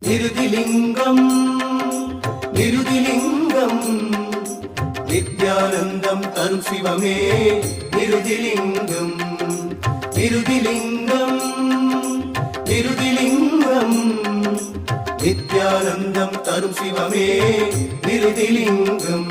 நிருதிலிங்கம் நிருதிலிங்கம் நித்யானந்தம் தரும் சிவமே நிருதிலிங்கம் நிருதிலிங்கம் நிருதிலிங்கம் நித்யானந்தம் தரும் சிவமே நிருதிலிங்கம்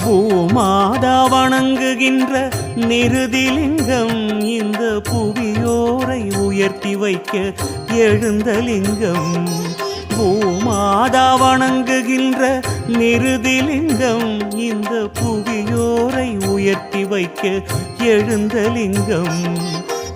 பூமாதா வணங்குகின்ற நிருதிலிங்கம் இந்த புவியோரை உயர்த்தி வைக்க எழுந்த லிங்கம். பூமாதா வணங்குகின்ற நிருதிலிங்கம் இந்த புவியோரை உயர்த்தி வைக்க எழுந்த லிங்கம்.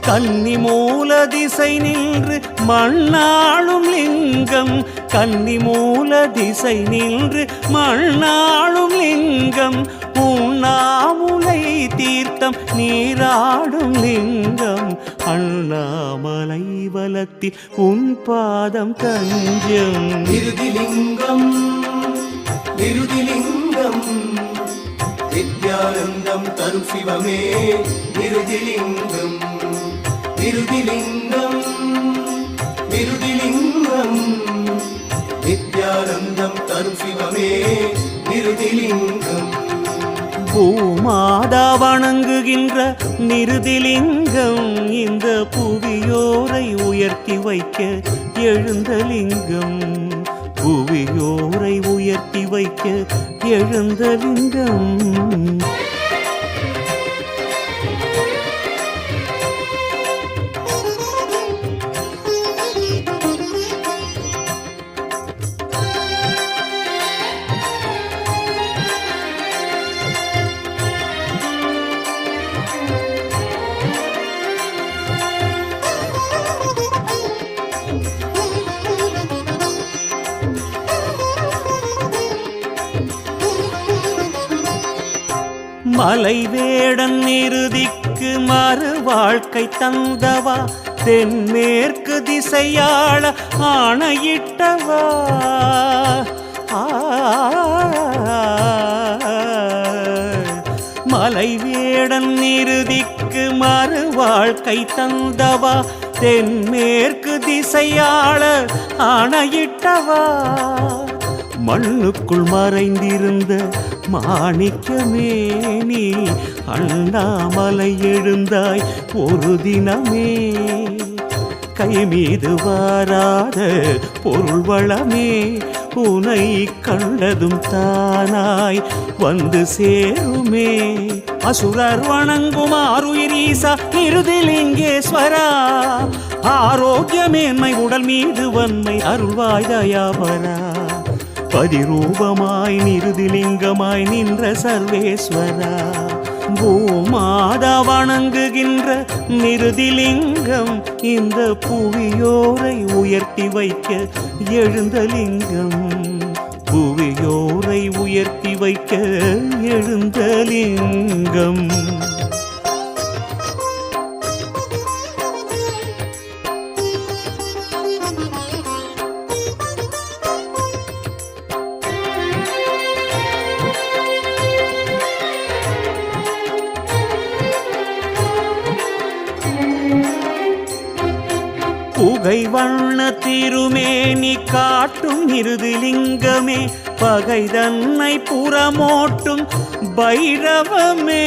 கன்னி மூல திசை நின்று மண்ணாளும் லிங்கம். கன்னி மூல திசை நின்று மண்ணாளும் லிங்கம். உண்ணாமுலை தீர்த்தம் நீராடும் லிங்கம். அண்ணாமலை வலத்தில் உன் பாதம் தஞ்சம். நிருதிலிங்கம் நிருதிலிங்கம் நித்யானந்தம் தரும் சிவமே நிருதிலிங்கம் நிருதிலிங்கம் நிருதிலிங்கம் நித்யானந்தம் தரும் சிவமே நிருதிலிங்கம். பூமாதா வணங்குகின்ற நிருதிலிங்கம் இந்த புவியோரை உயர்த்தி வைக்க எழுந்த லிங்கம். புவியோரை உயர்த்தி வைக்க எழுந்த லிங்கம். மலை வேடன் நிருதிக்கு மறு வாழ்க்கை தந்தவா. தென்மேற்கு திசையாள ஆணையிட்டவா. மலை வேடன் நிருதிக்கு மறு வாழ்க்கை தந்தவா. தென்மேற்கு திசையாள ஆணையிட்டவா. மண்ணுக்குள் மறைந்திருந்த மாணிக்கமே நீ அண்ணாமலை எழுந்தாய் ஒரு தினமே. கை மீது வாராத பொருள் வளமே உனை கண்டதும் தானாய் வந்து சேருமே. அசுரர் வணங்கும் ஆருயிரீசா நிருதிலிங்கேஸ்வரா. ஆரோக்கியமேன்மை உடல் மீது வன்மை அருள்வாய் தயாபரா. பதிரூபமாய் நிருதிலிங்கமாய் நின்ற சர்வேஸ்வரா. பூமாதா வணங்குகின்ற நிருதிலிங்கம் இந்த புவியோரை உயர்த்தி வைக்க எழுந்த லிங்கம். புவியோரை உயர்த்தி வைக்க எழுந்த லிங்கம். புகை வண்ண திருமேனி காட்டும் நிருதிலிங்கமே. பகை தன்னை புறமோட்டும் பைரவமே.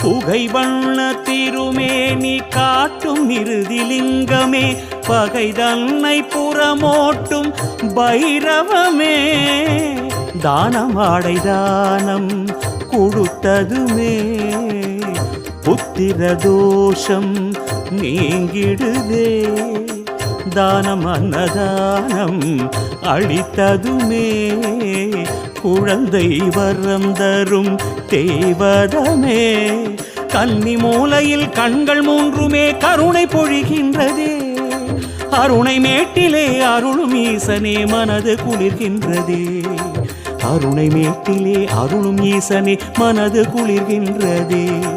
புகை வண்ண திருமேனி காட்டும் நிருதிலிங்கமே. பகை தன்னை புறமோட்டும் பைரவமே. தானமாடை தானம் கொடுத்ததுமே புத்திர தோஷம் நீங்கிடுதே. தானம் அன்னதானம் அளித்ததுமே குழந்தை வரம் தரும் தேவதமே. கன்னி மூலையில் கண்கள் மூன்றுமே கருணை பொழிகின்றதே. அருணை மேட்டிலே அருளும் ஈசனே மனது குளிர்கின்றதே. அருணை மேட்டிலே அருளும் ஈசனே மனது குளிர்கின்றதே.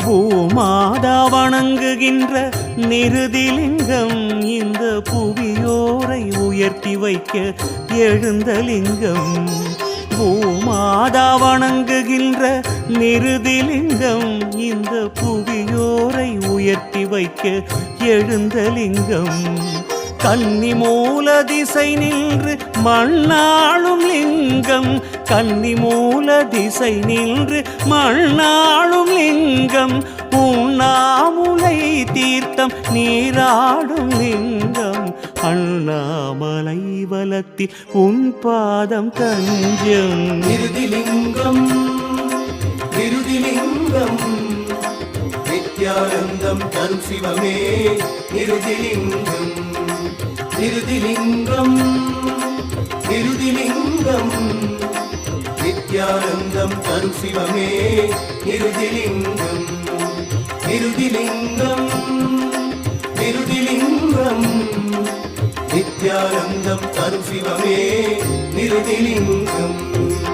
பூமாதா வணங்குகின்ற நிருதிலிங்கம் இந்த புவியோரை உயர்த்தி வைக்க எழுந்த லிங்கம். பூமாதா வணங்குகின்ற நிருதிலிங்கம் இந்த புவியோரை உயர்த்தி வைக்க எழுந்த லிங்கம். கன்னி மூல திசை நின்று மண்ணாளும் லிங்கம். கன்னி மூல திசை நின்று மண்ணாளும் லிங்கம். உண்ணாமுலை தீர்த்தம் நீராடும் லிங்கம். அண்ணாமலை வலத்தில் உன் பாதம் தஞ்சம். நிருதிலிங்கம் நிருதிலிங்கம் நித்யானந்தம் தரும் சிவமே நிருதிலிங்கம். நிருதிலிங்கம் நிருதிலிங்கம் நித்யானந்தம் தரும் சிவமே நிருதிலிங்கம். நிருதிலிங்கம் நிருதிலிங்கம் நித்யானந்தம் தரும் சிவமே நிருதிலிங்கம்.